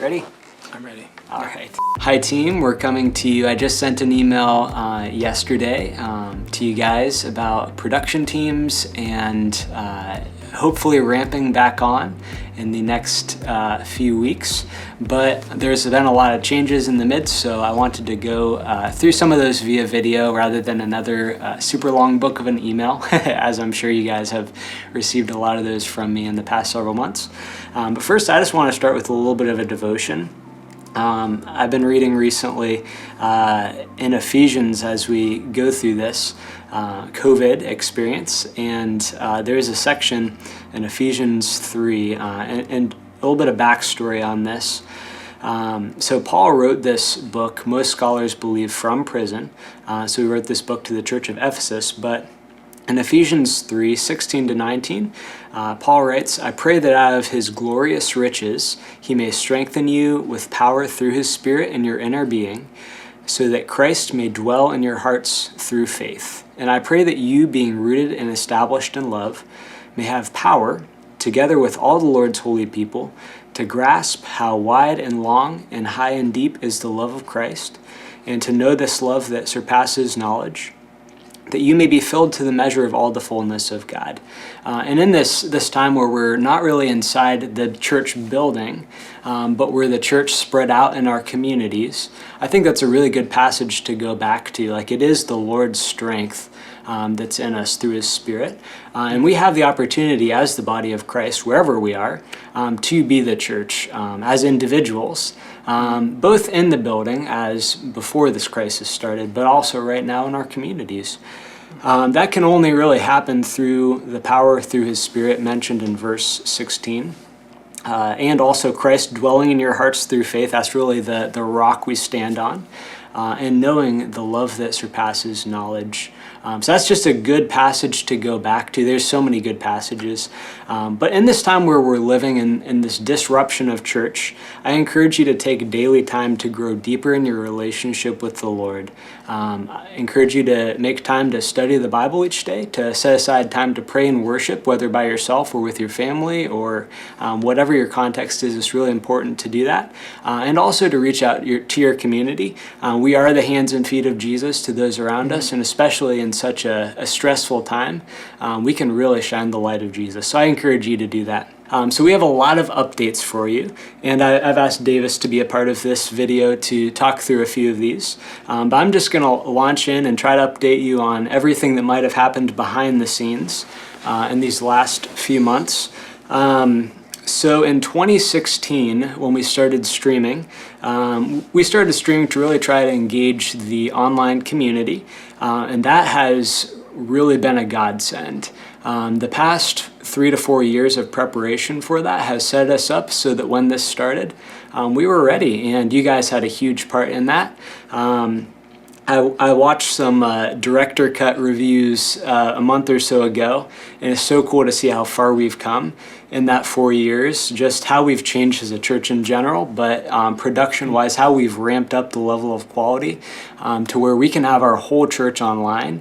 Ready? I'm ready. All right. Hi team, we're coming to you. I just sent an email yesterday to you guys about production teams and hopefully ramping back on in the next few weeks. But there's been a lot of changes in the midst, so I wanted to go through some of those via video rather than another super long book of an email, as I'm sure you guys have received a lot of those from me in the past several months. But first, I just want to start with a little bit of a devotion. I've been reading recently in Ephesians as we go through this COVID experience, and there's a section in Ephesians 3 and a little bit of backstory on this. So Paul wrote this book, most scholars believe, from prison. So he wrote this book to the church of Ephesus, but in Ephesians 3, 16 to 19, Paul writes, "I pray that out of his glorious riches he may strengthen you with power through his Spirit in your inner being, so that Christ may dwell in your hearts through faith. And I pray that you, being rooted and established in love, may have power, together with all the Lord's holy people, to grasp how wide and long and high and deep is the love of Christ, and to know this love that surpasses knowledge, that you may be filled to the measure of all the fullness of God." And in this time where we're not really inside the church building, but we're the church spread out in our communities, I think that's a really good passage to go back to. Like, it is the Lord's strength that's in us through his Spirit. And we have the opportunity as the body of Christ, wherever we are, to be the church as individuals, both in the building as before this crisis started, but also right now in our communities. That can only really happen through the power through his Spirit mentioned in verse 16. And also Christ dwelling in your hearts through faith. That's really the rock we stand on. And knowing the love that surpasses knowledge. So that's just a good passage to go back to. There's so many good passages. But in this time where we're living in this disruption of church, I encourage you to take daily time to grow deeper in your relationship with the Lord. I encourage you to make time to study the Bible each day, to set aside time to pray and worship, whether by yourself or with your family or whatever your context is. It's really important to do that. And also to reach out to your community. We are the hands and feet of Jesus to those around us, and especially in such a stressful time, we can really shine the light of Jesus. So I encourage you to do that. So we have a lot of updates for you, and I've asked Davis to be a part of this video to talk through a few of these. But I'm just going to launch in and try to update you on everything that might have happened behind the scenes in these last few months. So in 2016, when we started streaming to really try to engage the online community, and that has really been a godsend. The past 3 to 4 years of preparation for that has set us up so that when this started, we were ready, and you guys had a huge part in that. I watched some director cut reviews a month or so ago, and it's so cool to see how far we've come in that 4 years, just how we've changed as a church in general, but production-wise, how we've ramped up the level of quality to where we can have our whole church online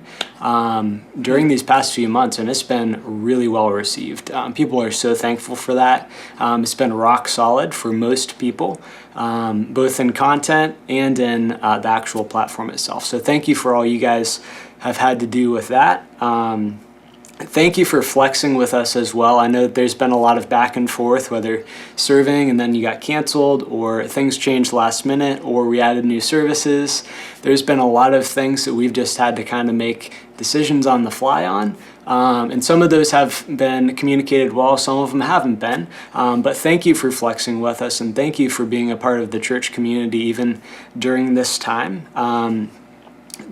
during these past few months, and it's been really well received. People are so thankful for that. It's been rock solid for most people, both in content and in the actual platform itself. So thank you for all you guys have had to do with that. Thank you for flexing with us as well. I know that there's been a lot of back and forth, whether serving and then you got canceled, or things changed last minute, or we added new services. There's been a lot of things that we've just had to kind of make decisions on the fly on. And some of those have been communicated well, some of them haven't been. But thank you for flexing with us, and thank you for being a part of the church community even during this time.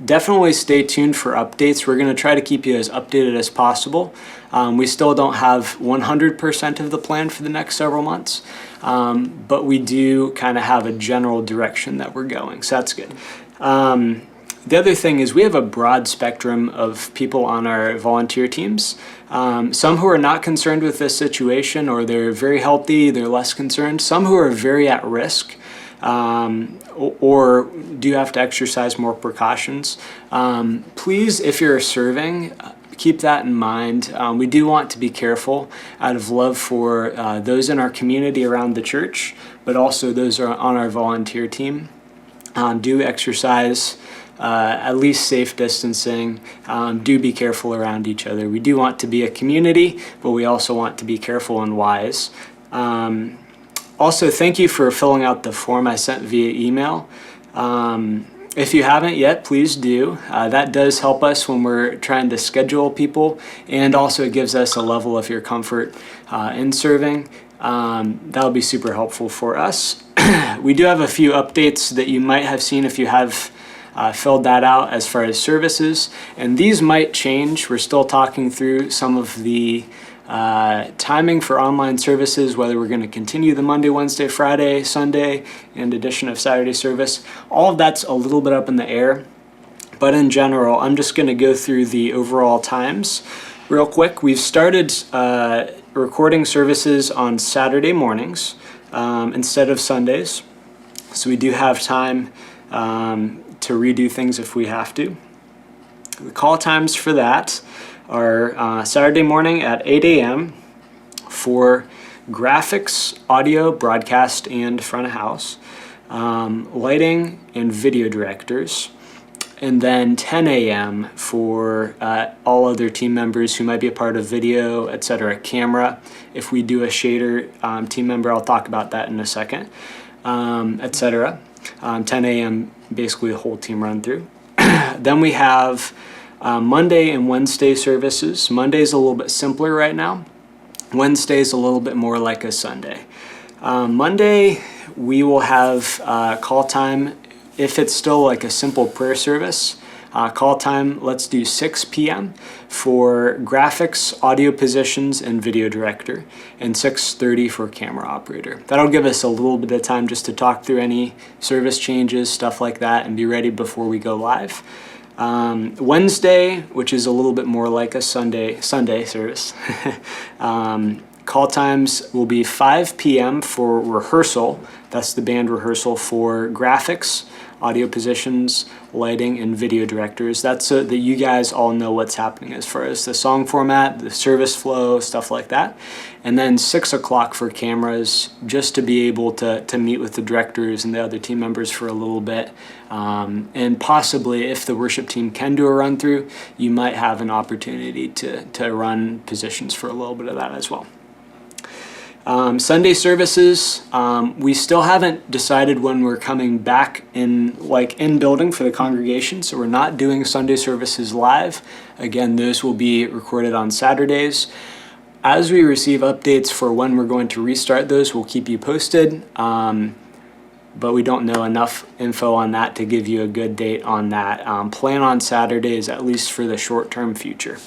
Definitely stay tuned for updates. We're going to try to keep you as updated as possible. We still don't have 100% of the plan for the next several months, but we do kind of have a general direction that we're going, so that's good. The other thing is we have a broad spectrum of people on our volunteer teams. Some who are not concerned with this situation, or they're very healthy, they're less concerned. Some who are very at risk, or do have to exercise more precautions. Please, if you're serving, keep that in mind. We do want to be careful out of love for those in our community around the church, but also those are on our volunteer team. Do exercise, at least safe distancing. Do be careful around each other. We do want to be a community, but we also want to be careful and wise. Also, thank you for filling out the form I sent via email. If you haven't yet, please do. That does help us when we're trying to schedule people, and also it gives us a level of your comfort in serving. That'll be super helpful for us. We do have a few updates that you might have seen if you have filled that out as far as services, and these might change. We're still talking through some of the timing for online services, whether we're going to continue the Monday, Wednesday, Friday, Sunday, and addition of Saturday service. All of that's a little bit up in the air, but in general, I'm just going to go through the overall times real quick. We've started recording services on Saturday mornings instead of Sundays, so we do have time to redo things if we have to. The call times for that are Saturday morning at 8 a.m. for graphics, audio, broadcast, and front of house, lighting, and video directors, and then 10 a.m. for all other team members who might be a part of video, etc., camera. If we do a shader team member, I'll talk about that in a second, etc. 10 a.m. basically the whole team run through. Then we have Monday and Wednesday services. Monday's a little bit simpler right now. Wednesday's a little bit more like a Sunday. Monday we will have call time. If it's still like a simple prayer service, call time, let's do 6 p.m. for graphics, audio positions, and video director, and 6:30 for camera operator. That'll give us a little bit of time just to talk through any service changes, stuff like that, and be ready before we go live. Wednesday, which is a little bit more like a Sunday service, call times will be 5 p.m. for rehearsal. That's the band rehearsal for graphics, audio positions, lighting, and video directors. That's so that you guys all know what's happening as far as the song format, the service flow, stuff like that. And then 6 o'clock for cameras, just to be able to meet with the directors and the other team members for a little bit. And possibly, if the worship team can do a run through, you might have an opportunity to run positions for a little bit of that as well. Sunday services, we still haven't decided when we're coming back in building for the congregation, so we're not doing Sunday services live. Again, those will be recorded on Saturdays. As we receive updates for when we're going to restart those, we'll keep you posted, but we don't know enough info on that to give you a good date on that. Plan on Saturdays, at least for the short-term future.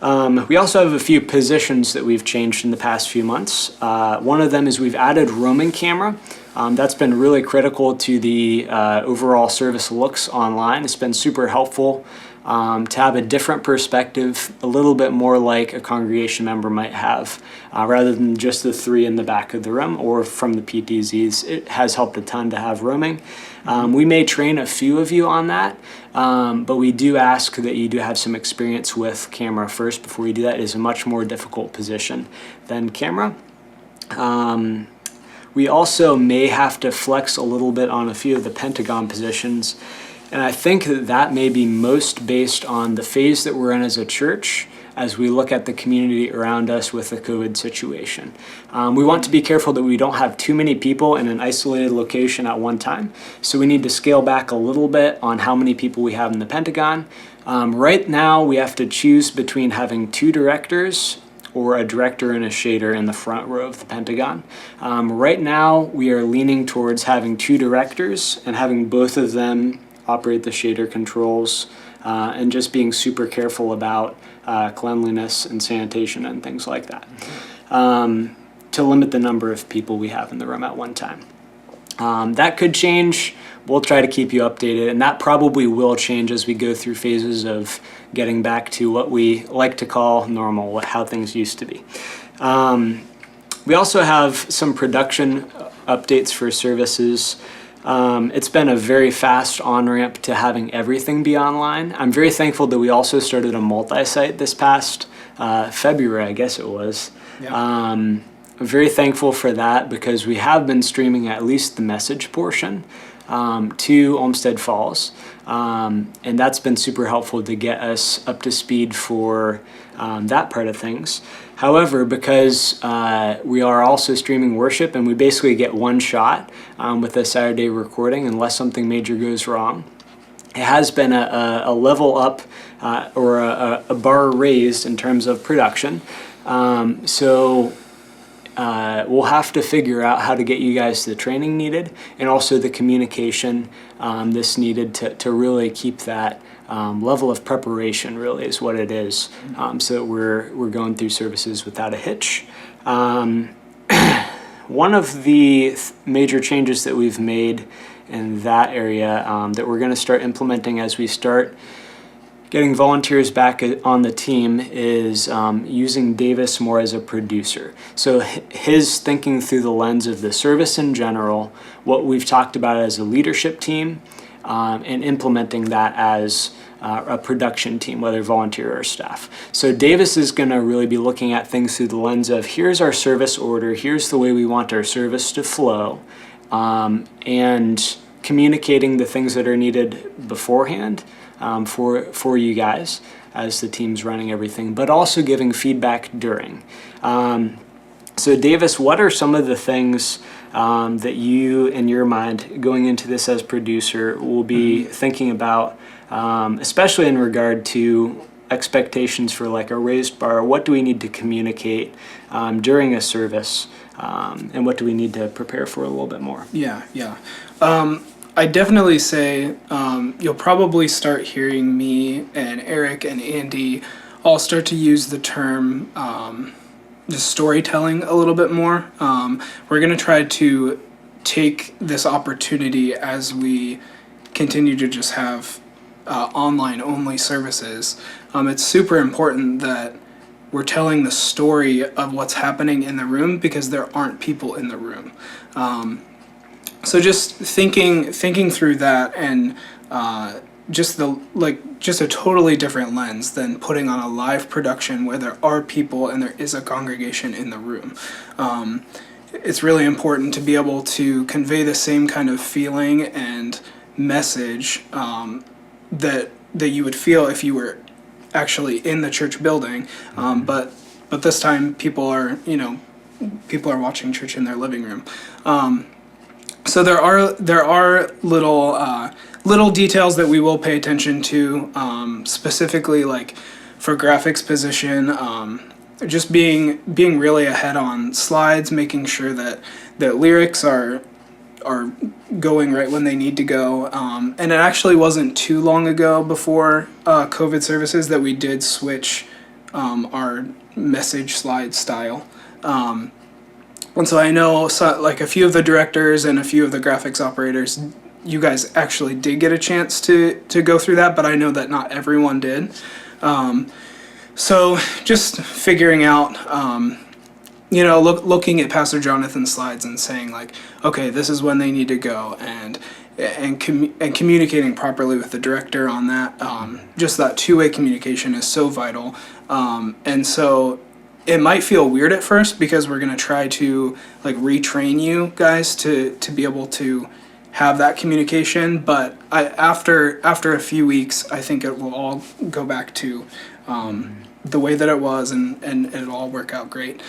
We also have a few positions that we've changed in the past few months. One of them is we've added roaming camera. That's been really critical to the overall service looks online. It's been super helpful to have a different perspective, a little bit more like a congregation member might have, rather than just the 3 in the back of the room or from the PTZs. It has helped a ton to have roaming. We may train a few of you on that, but we do ask that you do have some experience with camera first before you do that. It is a much more difficult position than camera. We also may have to flex a little bit on a few of the pentagon positions, and I think that may be most based on the phase that we're in as a church as we look at the community around us with the COVID situation. We want to be careful that we don't have too many people in an isolated location at one time, so we need to scale back a little bit on how many people we have in the Pentagon. Right now, we have to choose between having 2 directors or a director and a shader in the front row of the Pentagon. Right now, we are leaning towards having 2 directors and having both of them operate the shader controls, and just being super careful about cleanliness and sanitation and things like that, to limit the number of people we have in the room at one time. That could change. We'll try to keep you updated, and that probably will change as we go through phases of getting back to what we like to call normal, how things used to be. We also have some production updates for services. It's been a very fast on-ramp to having everything be online. I'm very thankful that we also started a multi-site this past February, I guess it was. Yeah. I'm very thankful for that because we have been streaming at least the message portion to Olmsted Falls. And that's been super helpful to get us up to speed for that part of things. However, because we are also streaming worship and we basically get one shot with a Saturday recording unless something major goes wrong, it has been a level up or a bar raised in terms of production. So we'll have to figure out how to get you guys the training needed and also the communication that's needed to really keep that level of preparation really is what it is, so that we're going through services without a hitch. One of the major changes that we've made in that area that we're going to start implementing as we start getting volunteers back on the team is using Davis more as a producer. So his thinking through the lens of the service in general, what we've talked about as a leadership team, and implementing that as a production team, whether volunteer or staff. So Davis is going to really be looking at things through the lens of here's our service order, here's the way we want our service to flow, and communicating the things that are needed beforehand for you guys as the team's running everything, but also giving feedback during. So Davis, what are some of the things that you, in your mind, going into this as producer, will be thinking about, especially in regard to expectations for like a raised bar? What do we need to communicate during a service, and what do we need to prepare for a little bit more? Yeah. I definitely say you'll probably start hearing me and Eric and Andy all start to use the term just storytelling a little bit more. We're going to try to take this opportunity as we continue to just have online only services. It's super important that we're telling the story of what's happening in the room because there aren't people in the room. So just thinking through that and just a totally different lens than putting on a live production where there are people and there is a congregation in the room. It's really important to be able to convey the same kind of feeling and message that you would feel if you were actually in the church building, but this time people are watching church in their living room. So there are little details that we will pay attention to, specifically like for graphics position, just being really ahead on slides, making sure that lyrics are going right when they need to go. And it actually wasn't too long ago before COVID services that we did switch our message slide style. And so I know like a few of the directors and a few of the graphics operators, you guys actually did get a chance to go through that, but I know that not everyone did. So just figuring out, looking at Pastor Jonathan's slides and saying like, okay, this is when they need to go, and communicating properly with the director on that. Just that two-way communication is so vital. And so it might feel weird at first because we're going to try to like retrain you guys to be able to have that communication, but after a few weeks, I think it will all go back to the way that it was, and it'll all work out great.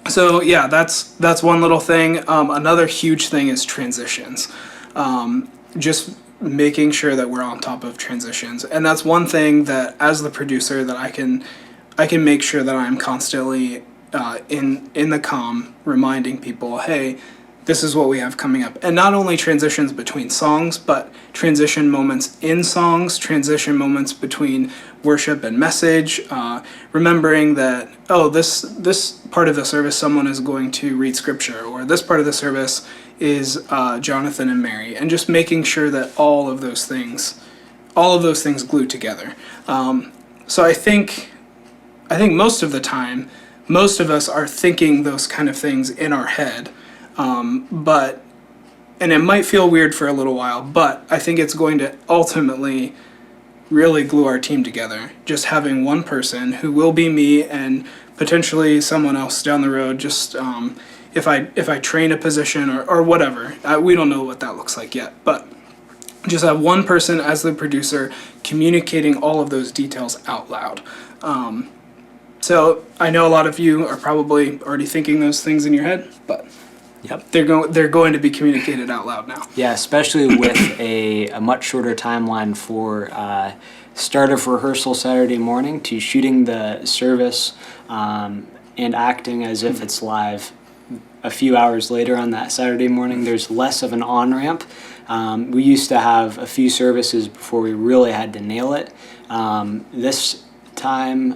So yeah, that's one little thing. Another huge thing is transitions. Just making sure that we're on top of transitions, and that's one thing that as the producer that I can make sure that I'm constantly in the comm reminding people, hey, this is what we have coming up. And not only transitions between songs, but transition moments in songs, transition moments between worship and message, remembering that, oh, this part of the service someone is going to read scripture, or this part of the service is Jonathan and Mary, and just making sure that all of those things glue together. So I think most of the time, most of us are thinking those kind of things in our head, but and it might feel weird for a little while, but I think it's going to ultimately really glue our team together. Just having one person who will be me and potentially someone else down the road. Just if I train a position or whatever, we don't know what that looks like yet, but just have one person as the producer communicating all of those details out loud. So I know a lot of you are probably already thinking those things in your head, but Yep. they're going to be communicated out loud now. Yeah, especially with a much shorter timeline for start of rehearsal Saturday morning to shooting the service and acting as if it's live a few hours later on that Saturday morning. There's less of an on-ramp. We used to have a few services before we really had to nail it. This time,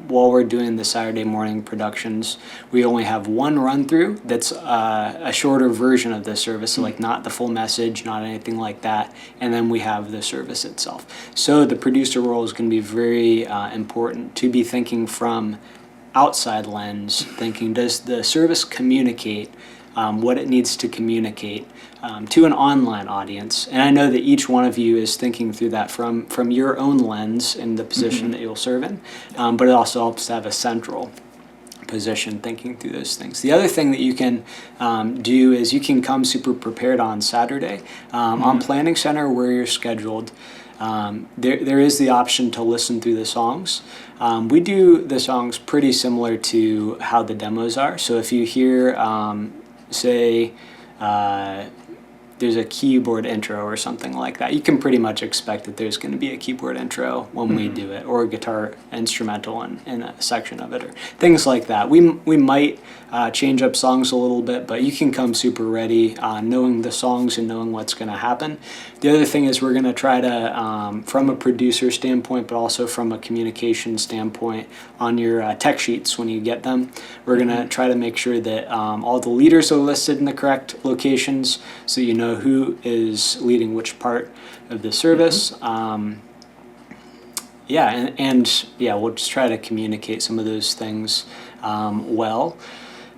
while we're doing the Saturday morning productions, we only have one run through that's a shorter version of the service, so like not the full message, not anything like that, and then we have the service itself. So the producer role is going to be very important to be thinking from outside lens, thinking, does the service communicate what it needs to communicate to an online audience? And I know that each one of you is thinking through that from your own lens in the position that you'll serve in, but it also helps to have a central position thinking through those things. The other thing that you can do is you can come super prepared on Saturday. On Planning Center where you're scheduled, there is the option to listen through the songs. We do the songs pretty similar to how the demos are. So if you hear say there's a keyboard intro or something like that, you can pretty much expect that there's going to be a keyboard intro when we do it, or a guitar instrumental in a section of it, or things like that. We might change up songs a little bit, but you can come super ready, knowing the songs and knowing what's going to happen. The other thing is we're going to try to, from a producer standpoint, but also from a communication standpoint, on your tech sheets when you get them, we're going to try to make sure that all the leaders are listed in the correct locations, so you know who is leading which part of the service. And we'll just try to communicate some of those things well.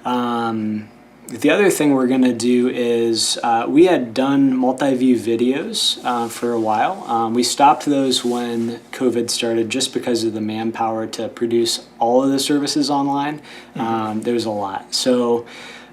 The other thing we're going to do is we had done multi-view videos for a while. We stopped those when COVID started just because of the manpower to produce all of the services online. There's a lot. So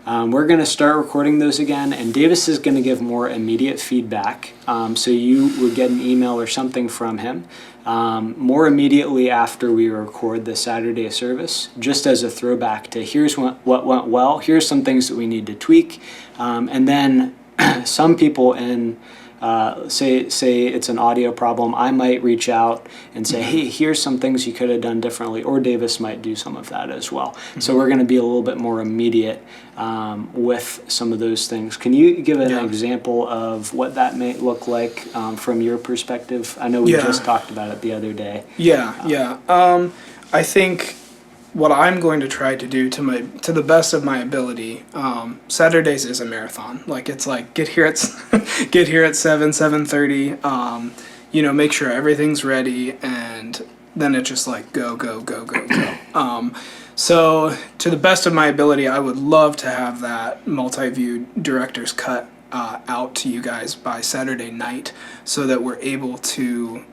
we're going to start recording those again, and Davis is going to give more immediate feedback. So you would get an email or something from him more immediately after we record the Saturday service, just as a throwback to here's what went well, here's some things that we need to tweak, and then some people in say it's an audio problem, I might reach out and say, hey, here's some things you could have done differently, or Davis might do some of that as well. So we're going to be a little bit more immediate with some of those things. Can you give an example of what that may look like from your perspective? I know we just talked about it the other day. I think what I'm going to try to do to the best of my ability, Saturdays is a marathon. Like, it's like get here at 7:30. Make sure everything's ready, and then it's just like go. So to the best of my ability, I would love to have that multi-view director's cut out to you guys by Saturday night, so that we're able to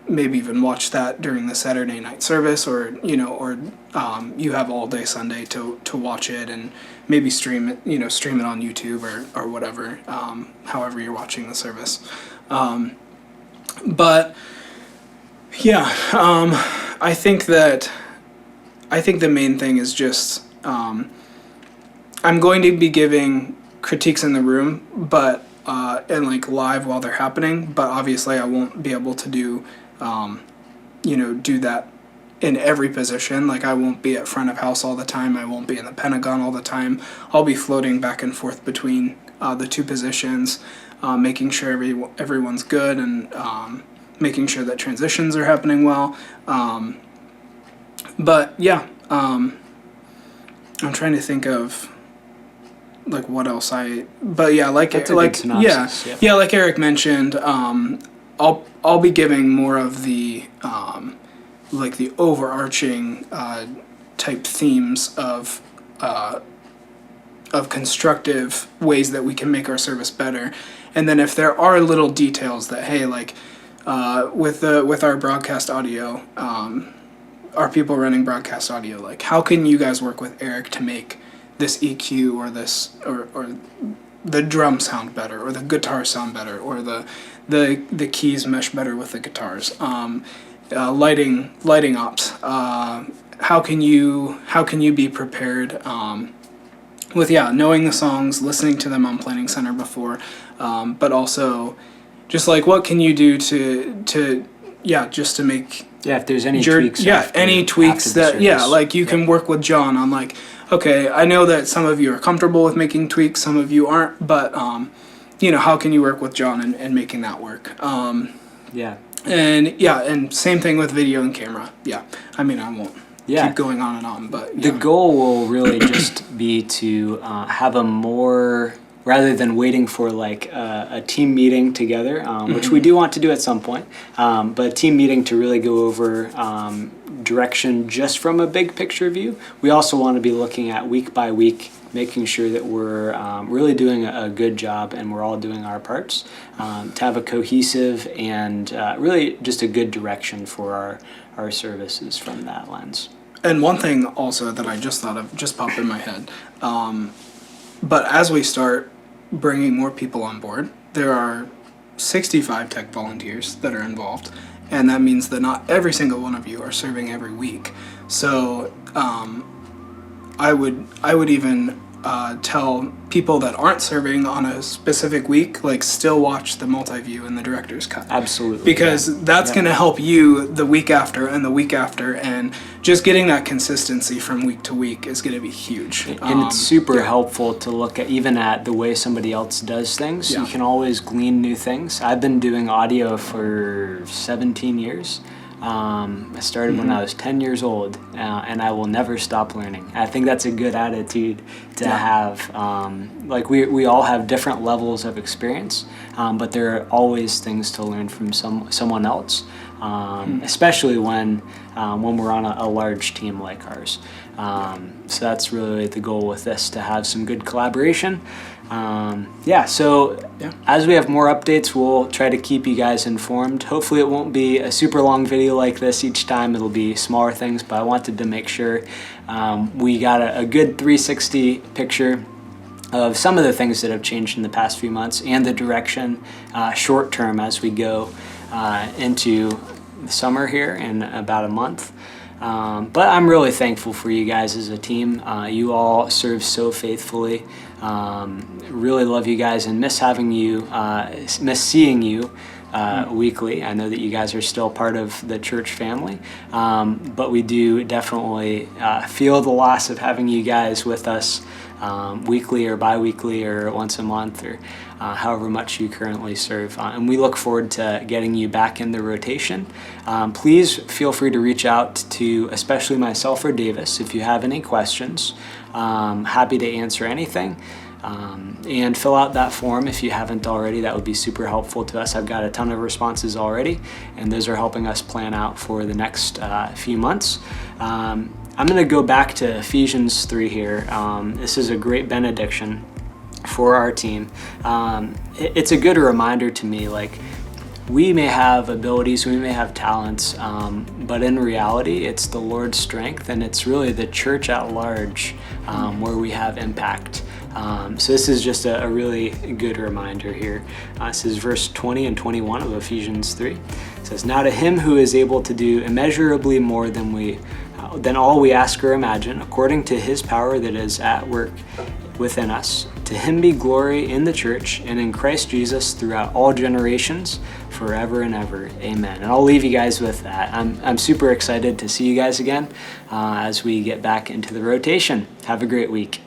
maybe even watch that during the Saturday night service, or you have all day Sunday to watch it, and maybe stream it on YouTube or whatever, however you're watching the service. I think the main thing is just I'm going to be giving critiques in the room, but and like live while they're happening, but obviously I won't be able to do that in every position. Like, I won't be at front of house all the time. I won't be in the Pentagon all the time. I'll be floating back and forth between the two positions, making sure everyone's good, and making sure that transitions are happening well. I'm trying to think of like what else like Eric mentioned, I'll be giving more of the like the overarching type themes of of constructive ways that we can make our service better. And then if there are little details that, hey, like with our broadcast audio, our people running broadcast audio, like how can you guys work with Erik to make this EQ or this or the drum sound better, or the guitar sound better, or the keys mesh better with the guitars. Lighting ops. How can you be prepared with knowing the songs, listening to them on Planning Center before, but also just like what can you do to just to make if there's any tweaks any tweaks that like you can work with John on, like, okay, I know that some of you are comfortable with making tweaks, some of you aren't, but how can you work with John and making that work? And same thing with video and camera. I mean, I won't keep going on and on, but the goal will really just be to have a more, rather than waiting for like a team meeting together, which we do want to do at some point, but a team meeting to really go over direction just from a big picture view. We also want to be looking at week by week, making sure that we're really doing a good job and we're all doing our parts to have a cohesive and really just a good direction for our services from that lens. And one thing also that I just thought of, just popped in my head, but as we start bringing more people on board, there are 65 tech volunteers that are involved, and that means that not every single one of you are serving every week. So I would even tell people that aren't serving on a specific week, like, still watch the multi-view and the director's cut. Absolutely. Because that's going to help you the week after and the week after, and just getting that consistency from week to week is going to be huge. And it's super helpful to look at even at the way somebody else does things. You can always glean new things. I've been doing audio for 17 years. I started when I was 10 years old, and I will never stop learning. I think that's a good attitude to have. Like we all have different levels of experience, but there are always things to learn from someone else, especially when we're on a large team like ours. So that's really the goal with this, to have some good collaboration. As we have more updates, we'll try to keep you guys informed. Hopefully it won't be a super long video like this each time. It'll be smaller things, but I wanted to make sure we got a good 360 picture of some of the things that have changed in the past few months and the direction short term as we go into the summer here in about a month. But I'm really thankful for you guys as a team. You all serve so faithfully. Really love you guys and miss seeing you weekly. I know that you guys are still part of the church family, but we do definitely feel the loss of having you guys with us weekly or bi-weekly or once a month, or however much you currently serve. And we look forward to getting you back in the rotation. Please feel free to reach out to especially myself or Davis if you have any questions. Happy to answer anything. And fill out that form if you haven't already. That would be super helpful to us. I've got a ton of responses already, and those are helping us plan out for the next few months. I'm going to go back to Ephesians 3 here. This is a great benediction for our team. It's a good reminder to me, like, we may have abilities, we may have talents, but in reality, it's the Lord's strength, and it's really the church at large where we have impact. So this is just a really good reminder here. This is verse 20 and 21 of Ephesians 3. It says, "Now to him who is able to do immeasurably more than all we ask or imagine, according to his power that is at work within us, to him be glory in the church and in Christ Jesus throughout all generations, forever and ever. Amen." And I'll leave you guys with that. I'm super excited to see you guys again as we get back into the rotation. Have a great week.